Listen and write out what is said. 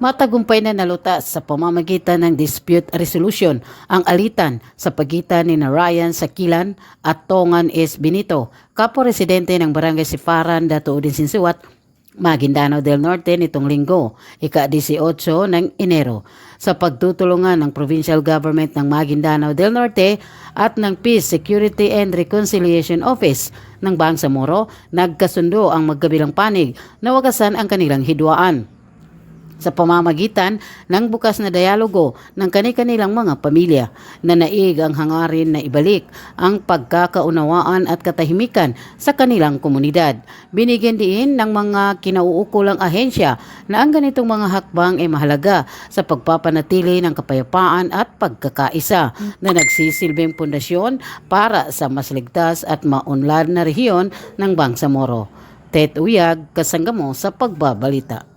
Matagumpay na nalutas sa pamamagitan ng dispute resolution ang alitan sa pagitan ni Ryan Sakilan at Tongan S. Benito, kapo-residente ng Barangay Siparan, Datuudin Sinsuat, Maguindanao del Norte nitong linggo, ika-18 ng Enero, sa pagtutulungan ng Provincial Government ng Maguindanao del Norte at ng Peace, Security and Reconciliation Office ng Bangsamoro. Nagkasundo ang magkabilang panig na wagasan ang kanilang hidwaan sa pamamagitan ng bukas na dialogo ng kani-kanilang mga pamilya na naig ang hangarin na ibalik ang pagkakaunawaan at katahimikan sa kanilang komunidad. Binigyan din ng mga kinauukulang ahensya na ang ganitong mga hakbang ay mahalaga sa pagpapanatili ng kapayapaan at pagkakaisa na nagsisilbing pundasyon para sa mas ligtas at maunlad na rehiyon ng Bangsamoro. Tet Uyag, kasangga mo sa pagbabalita.